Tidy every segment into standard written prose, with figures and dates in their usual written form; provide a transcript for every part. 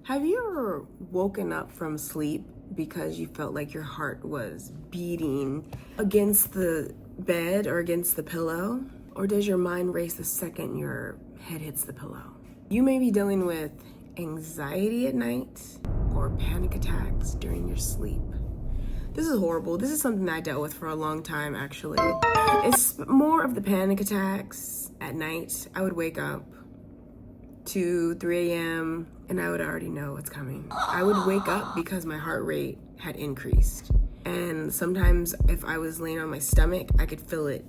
Have you ever woken up from sleep because you felt like your heart was beating against the bed or against the pillow? Or does your mind race the second your head hits the pillow? You may be dealing with anxiety at night or panic attacks during your sleep. This is horrible. This is something that I dealt with for a long time, actually. It's more of the panic attacks at night. I would wake up 2, 3 a.m. and I would already know what's coming. I would wake up because my heart rate had increased. And sometimes if I was laying on my stomach, I could feel it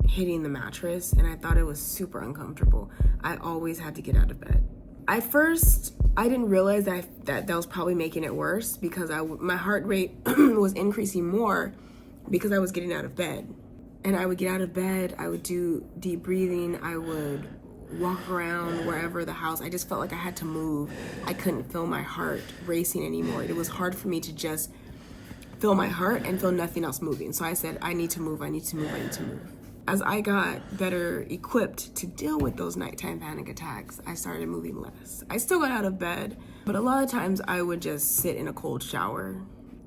hitting the mattress, and I thought it was super uncomfortable. I always had to get out of bed. At first, I didn't realize that was probably making it worse because my heart rate was increasing more because I was getting out of bed. And I would get out of bed, I would do deep breathing, I would walk around wherever the house. I just felt like I had to move. I couldn't feel my heart racing anymore. It was hard for me to just feel my heart and feel nothing else moving. So I said, I need to move. As I got better equipped to deal with those nighttime panic attacks, I started moving less. I still got out of bed, but a lot of times I would just sit in a cold shower.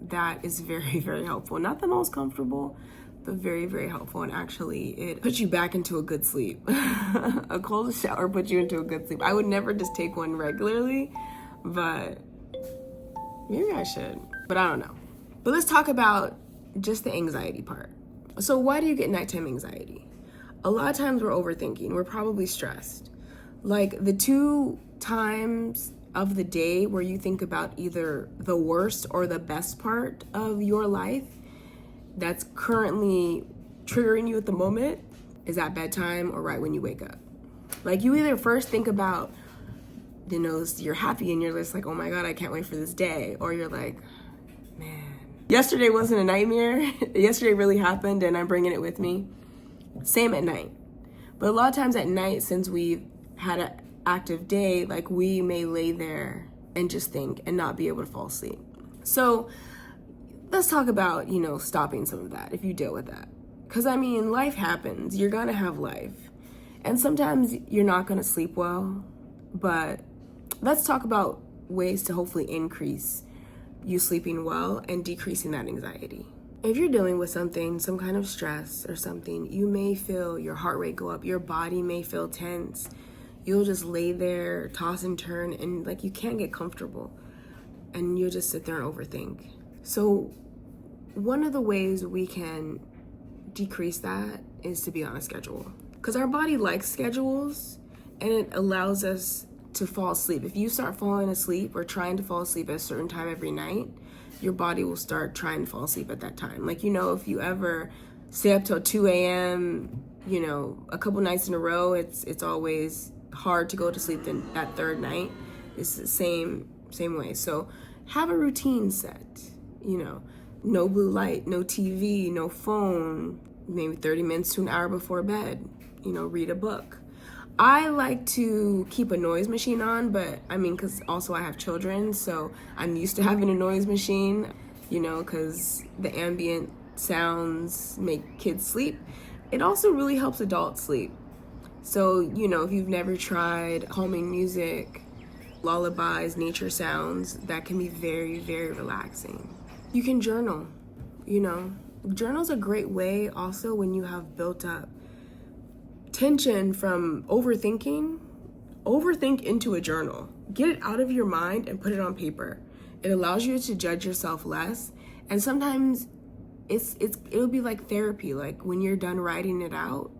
That is very, very helpful. Not the most comfortable, but very, very helpful. And actually, it puts you back into a good sleep. A cold shower puts you into a good sleep. I would never just take one regularly, but maybe I should. But I don't know. But let's talk about just the anxiety part. So why do you get nighttime anxiety? A lot of times we're overthinking. We're probably stressed. Like the 2 times of the day where you think about either the worst or the best part of your life that's currently triggering you at the moment is at bedtime or right when you wake up. Like you either first think about, you're happy and you're just like, oh my God, I can't wait for this day. Or you're like, man, yesterday wasn't a nightmare. Yesterday really happened and I'm bringing it with me. Same at night. But a lot of times at night, since we've had an active day, like we may lay there and just think and not be able to fall asleep. So let's talk about, stopping some of that if you deal with that. Because life happens. You're going to have life. And sometimes you're not going to sleep well. But let's talk about ways to hopefully increase you sleeping well and decreasing that anxiety. If you're dealing with something, some kind of stress or something, you may feel your heart rate go up. Your body may feel tense. You'll just lay there, toss and turn, and you can't get comfortable. And you'll just sit there and overthink. So one of the ways we can decrease that is to be on a schedule. Because our body likes schedules and it allows us to fall asleep. If you start falling asleep or trying to fall asleep at a certain time every night, your body will start trying to fall asleep at that time. If you ever stay up till 2 a.m., a couple nights in a row, it's always hard to go to sleep that third night. It's the same way. So have a routine set, no blue light, no TV, no phone, maybe 30 minutes to an hour before bed, read a book. I like to keep a noise machine on, but because also I have children, so I'm used to having a noise machine, because the ambient sounds make kids sleep. It also really helps adults sleep. So, if you've never tried calming music, lullabies, nature sounds, that can be very, very relaxing. You can journal, Journal's a great way also when you have built up tension from overthinking. Overthink into a journal. Get it out of your mind and put it on paper. It allows you to judge yourself less. And sometimes it'll be like therapy. Like when you're done writing it out,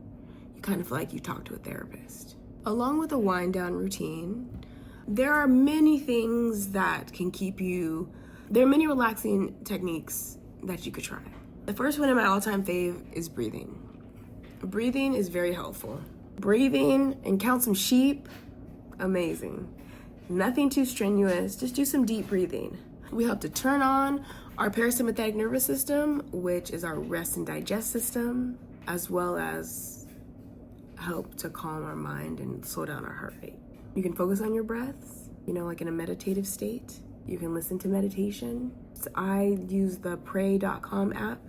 you kind of feel like you talked to a therapist. Along with a wind down routine, there are many things that can keep you. There are many relaxing techniques that you could try. The first one of my all-time fave is breathing. Breathing is very helpful. Breathing and count some sheep, amazing. Nothing too strenuous, just do some deep breathing. We help to turn on our parasympathetic nervous system, which is our rest and digest system, as well as help to calm our mind and slow down our heart rate. You can focus on your breaths, like in a meditative state. You can listen to meditation. So I use the pray.com app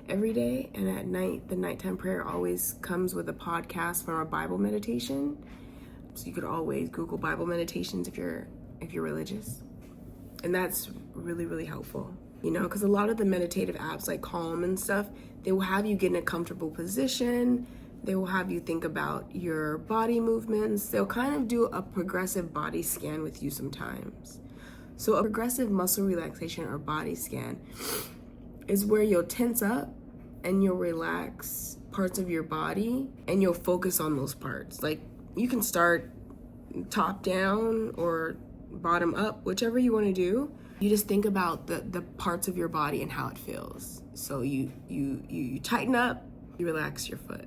every day, and at night, the nighttime prayer always comes with a podcast from our Bible meditation. So you could always Google Bible meditations if you're if you're religious. And that's really, really helpful, you know, because a lot of the meditative apps like Calm and stuff, they will have you get in a comfortable position. They will have you think about your body movements. They'll kind of do a progressive body scan with you sometimes. So a progressive muscle relaxation or body scan is where you'll tense up and you'll relax parts of your body and you'll focus on those parts. Like you can start top down or bottom up, whichever you want to do. You just think about the parts of your body and how it feels. So you tighten up, you relax your foot.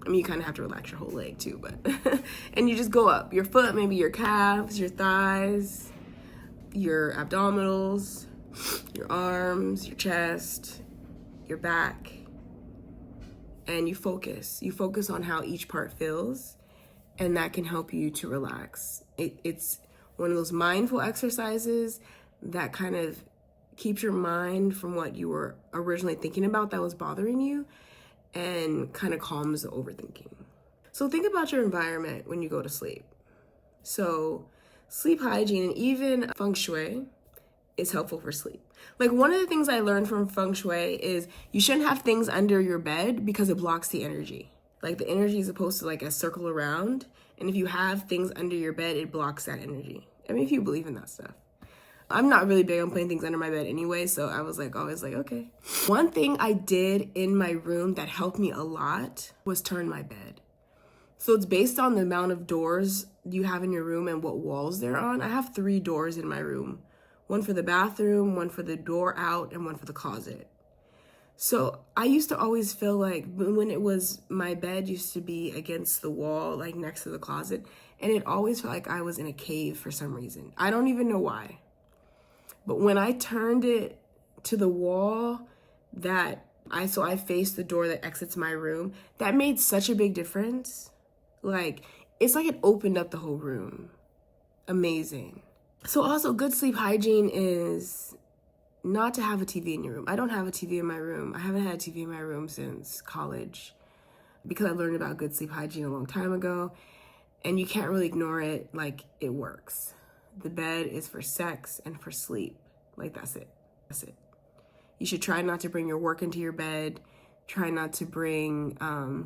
I mean, you kind of have to relax your whole leg too, but and you just go up. Your foot, maybe your calves, your thighs, your abdominals, your arms, your chest, your back. And you focus. You focus on how each part feels, and that can help you to relax. It's one of those mindful exercises that kind of keeps your mind from what you were originally thinking about that was bothering you and kind of calms the overthinking. So think about your environment when you go to sleep. So sleep hygiene and even feng shui is helpful for sleep. Like one of the things I learned from feng shui is you shouldn't have things under your bed because it blocks the energy. Like the energy is supposed to like a circle around, and if you have things under your bed, it blocks that energy. I mean, if you believe in that stuff. I'm not really big on putting things under my bed anyway, so I was like, always like, okay. One thing I did in my room that helped me a lot was turn my bed. So it's based on the amount of doors you have in your room and what walls they're on. I have 3 doors in my room. One for the bathroom, one for the door out, and one for the closet. So I used to always feel like when it was, my bed used to be against the wall, like next to the closet, and it always felt like I was in a cave for some reason. I don't even know why. But when I turned it to the wall so I faced the door that exits my room, that made such a big difference. Like, it's like it opened up the whole room. Amazing. So also good sleep hygiene is not to have a TV in your room. I don't have a TV in my room. I haven't had a TV in my room since college because I learned about good sleep hygiene a long time ago, and you can't really ignore it. Like, it works. The bed is for sex and for sleep. Like, that's it. That's it. You should try not to bring your work into your bed. Try not to bring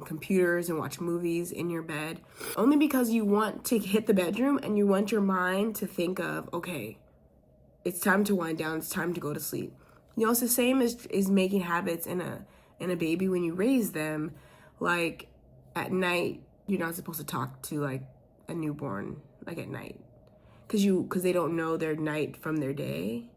computers and watch movies in your bed. Only because you want to hit the bedroom and you want your mind to think of, okay, it's time to wind down. It's time to go to sleep. You know, it's the same as making habits in a baby when you raise them. Like, at night, you're not supposed to talk to, like, a newborn, like, at night. Because they don't know their night from their day.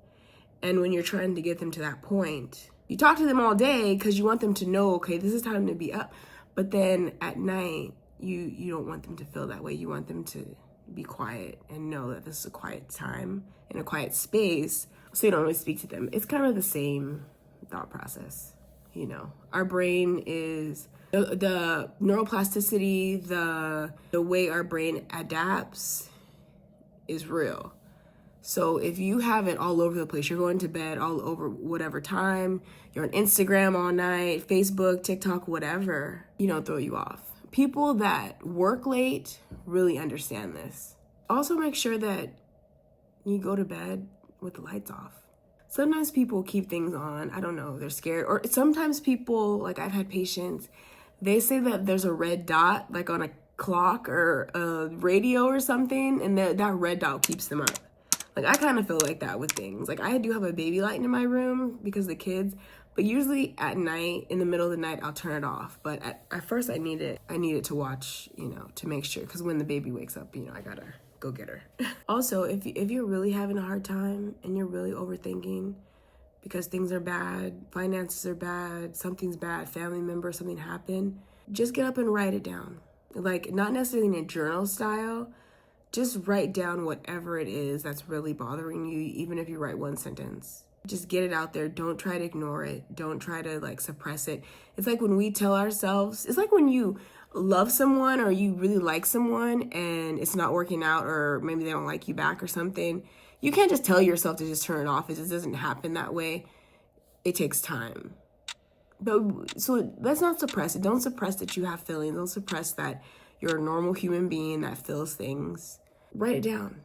And when you're trying to get them to that point, you talk to them all day because you want them to know, okay, this is time to be up. But then at night, you don't want them to feel that way. You want them to be quiet and know that this is a quiet time in a quiet space, so you don't always speak to them. It's kind of the same thought process, you know. Our brain is, the neuroplasticity, the way our brain adapts is real. So if you have it all over the place, you're going to bed all over whatever time, you're on Instagram all night, Facebook, TikTok, whatever, throw you off. People that work late really understand this. Also make sure that you go to bed with the lights off. Sometimes people keep things on, I don't know, they're scared. Or sometimes people, like I've had patients, they say that there's a red dot, like on a clock or a radio or something, and that red dot keeps them up. Like, I kind of feel like that with things. Like, I do have a baby light in my room because of the kids, but usually at night, in the middle of the night, I'll turn it off. But at first, I need it to watch, to make sure, because when the baby wakes up, I gotta go get her. Also, if you're really having a hard time and you're really overthinking because things are bad, finances are bad, something's bad, family member, something happened, just get up and write it down. Like, not necessarily in a journal style, just write down whatever it is that's really bothering you, even if you write one sentence. Just get it out there. Don't try to ignore it. Don't try to suppress it. It's like when we tell ourselves, it's like when you love someone or you really like someone and it's not working out, or maybe they don't like you back or something. You can't just tell yourself to just turn it off. It just doesn't happen that way. It takes time. But so let's not suppress it. Don't suppress that you have feelings. Don't suppress that you're a normal human being that feels things. Write it down.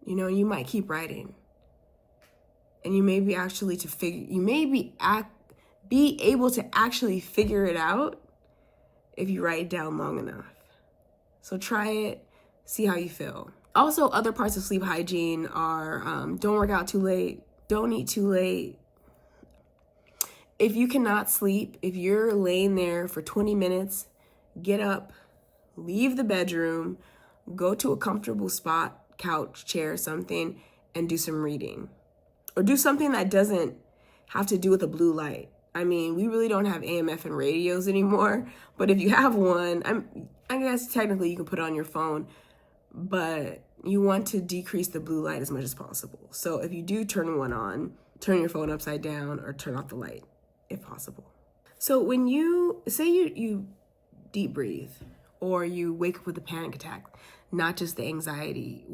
You might keep writing. And you may be be able to actually figure it out if you write it down long enough. So try it, see how you feel. Also, other parts of sleep hygiene are don't work out too late, don't eat too late. If you cannot sleep, if you're laying there for 20 minutes, get up, leave the bedroom, go to a comfortable spot, couch, chair, something, and do some reading. Or do something that doesn't have to do with the blue light. I mean, we really don't have AM/FM radios anymore, but if you have one, I guess technically you can put it on your phone, but you want to decrease the blue light as much as possible. So if you do turn one on, turn your phone upside down or turn off the light if possible. So when you say you deep breathe or you wake up with a panic attack, not just the anxiety,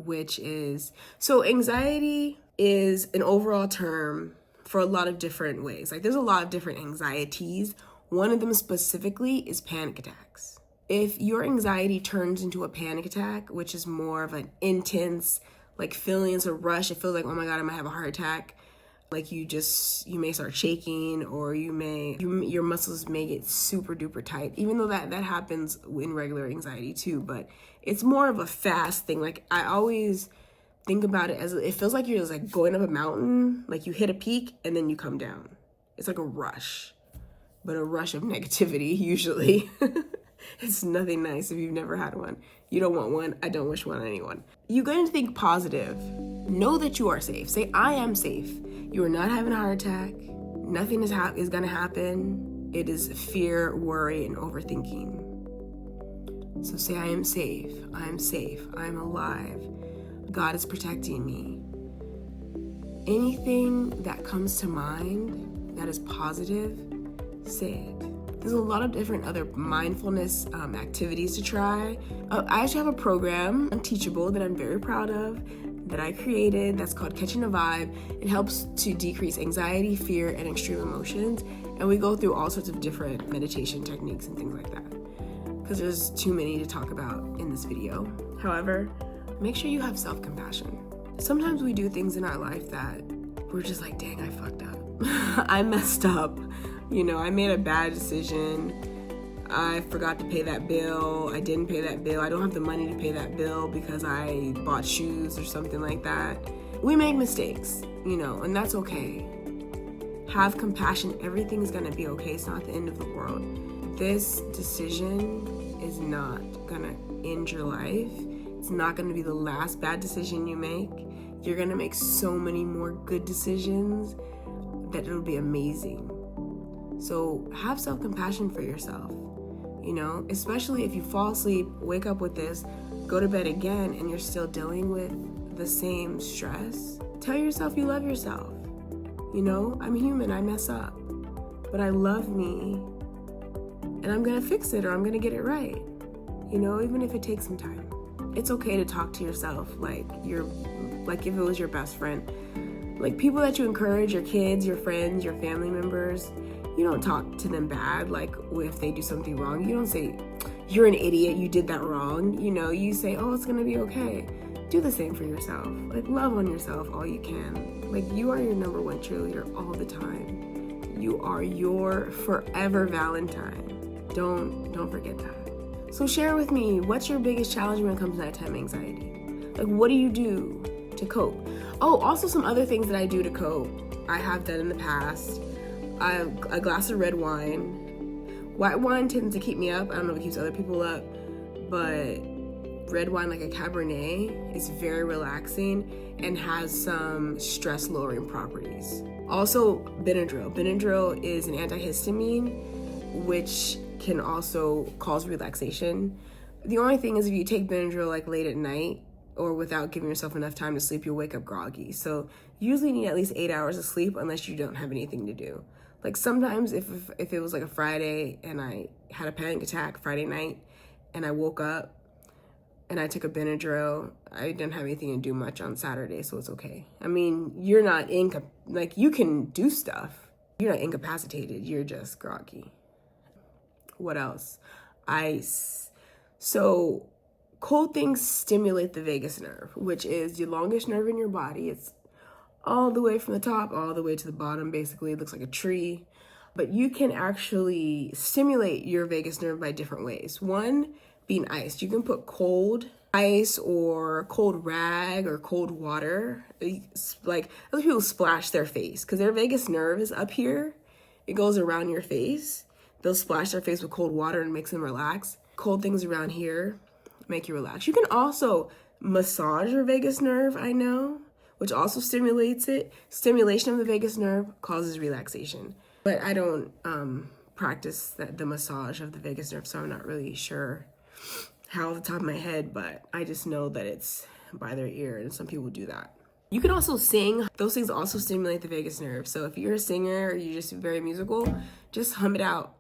so anxiety is an overall term for a lot of different ways. Like there's a lot of different anxieties. One of them specifically is panic attacks. If your anxiety turns into a panic attack, which is more of an intense, like feelings of rush, it feels like, oh my God, I might have a heart attack. Like you may start shaking, or your muscles may get super duper tight, even though that happens in regular anxiety too, but it's more of a fast thing. Like I always think about it as it feels like you're just like going up a mountain, like you hit a peak and then you come down. It's like a rush, but a rush of negativity usually. It's nothing nice if you've never had one. You don't want one. I don't wish one on anyone. You're going to think positive. Know that you are safe. Say, I am safe. You are not having a heart attack. Nothing is going to happen. It is fear, worry, and overthinking. So say, I am safe. I am safe. I am alive. God is protecting me. Anything that comes to mind that is positive, say it. There's a lot of different other mindfulness activities to try. I actually have a program on Teachable that I'm very proud of, that I created, that's called Catching a Vibe. It helps to decrease anxiety, fear, and extreme emotions. And we go through all sorts of different meditation techniques and things like that, because there's too many to talk about in this video. However, make sure you have self-compassion. Sometimes we do things in our life that we're just like, dang, I fucked up. I messed up. I made a bad decision. I forgot to pay that bill. I didn't pay that bill. I don't have the money to pay that bill because I bought shoes or something like that. We make mistakes, and that's okay. Have compassion. Everything's gonna be okay. It's not the end of the world. This decision is not gonna end your life. It's not gonna be the last bad decision you make. You're gonna make so many more good decisions that it'll be amazing. So have self-compassion for yourself, especially if you fall asleep, wake up with this, go to bed again, and you're still dealing with the same stress. Tell yourself you love yourself. I'm human, I mess up, but I love me, and I'm gonna fix it, or I'm gonna get it right, even if it takes some time. It's okay to talk to yourself like if it was your best friend. Like people that you encourage, your kids, your friends, your family members, you don't talk to them bad, like if they do something wrong. You don't say, you're an idiot, you did that wrong. You say, oh, it's gonna be okay. Do the same for yourself. Like love on yourself all you can. Like you are your number one cheerleader all the time. You are your forever Valentine. Don't forget that. So share with me, what's your biggest challenge when it comes to nighttime anxiety? Like what do you do to cope? Oh, also some other things that I do to cope. I have done in the past. A glass of red wine. White wine tends to keep me up. I don't know if it keeps other people up, but red wine, like a Cabernet, is very relaxing and has some stress lowering properties. Also, Benadryl. Benadryl is an antihistamine, which can also cause relaxation. The only thing is if you take Benadryl like late at night or without giving yourself enough time to sleep, you'll wake up groggy. So you usually need at least 8 hours of sleep unless you don't have anything to do. Like sometimes if it was like a Friday and I had a panic attack Friday night and I woke up and I took a Benadryl, I didn't have anything to do much on Saturday, so it's okay. I mean, you're not you can do stuff. You're not incapacitated, you're just groggy. What else? Ice. So Cold things stimulate the vagus nerve, which is the longest nerve in your body. It's all the way from the top, all the way to the bottom. Basically, it looks like a tree. But you can actually stimulate your vagus nerve by different ways. One being iced. You can put cold ice or cold rag or cold water. Like, other people splash their face because their vagus nerve is up here. It goes around your face. They'll splash their face with cold water and makes them relax. Cold things around here make you relax. You can also massage your vagus nerve, I know, which also stimulates it. Stimulation of the vagus nerve causes relaxation. But I don't practice the massage of the vagus nerve, so I'm not really sure how off the top of my head, but I just know that it's by their ear, and some people do that. You can also sing. Those things also stimulate the vagus nerve. So if you're a singer or you're just very musical, just hum it out.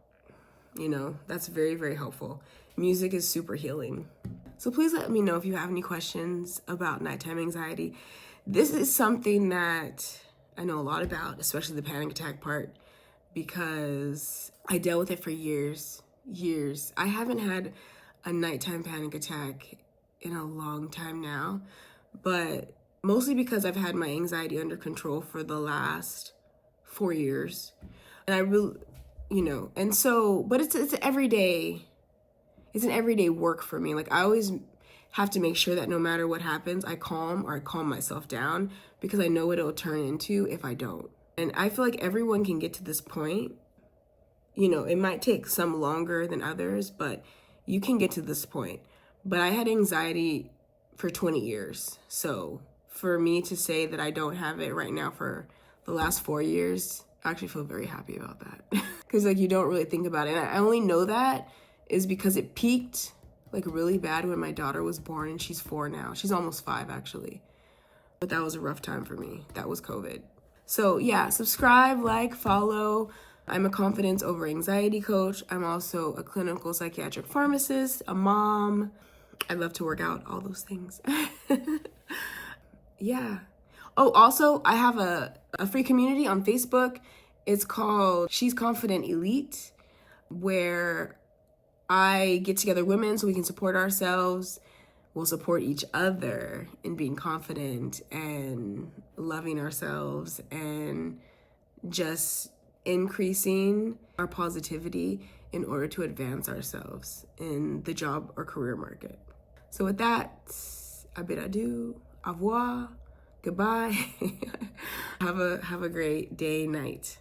You know, that's very, very helpful. Music is super healing. So please let me know if you have any questions about nighttime anxiety. This is something that I know a lot about, especially the panic attack part, because I dealt with it for years. I haven't had a nighttime panic attack in a long time now, but mostly because I've had my anxiety under control for the last 4 years. And I really, and so, but it's an everyday work for me. Like, I always have to make sure that no matter what happens, I calm myself down, because I know what it'll turn into if I don't. And I feel like everyone can get to this point. It might take some longer than others, but you can get to this point. But I had anxiety for 20 years. So for me to say that I don't have it right now for the last 4 years, I actually feel very happy about that. Because you don't really think about it. And I only know that is because it peaked really bad when my daughter was born, and she's 4 now. She's almost 5 actually. But that was a rough time for me. That was COVID. So yeah, subscribe, like, follow. I'm a confidence over anxiety coach. I'm also a clinical psychiatric pharmacist, a mom. I love to work out, all those things. Yeah. Oh, also, I have a free community on Facebook. It's called She's Confident Elite, where I get together women so we can support ourselves. We'll support each other in being confident and loving ourselves and just increasing our positivity in order to advance ourselves in the job or career market. So with that, I bid adieu, au revoir, goodbye. Have a great day, night.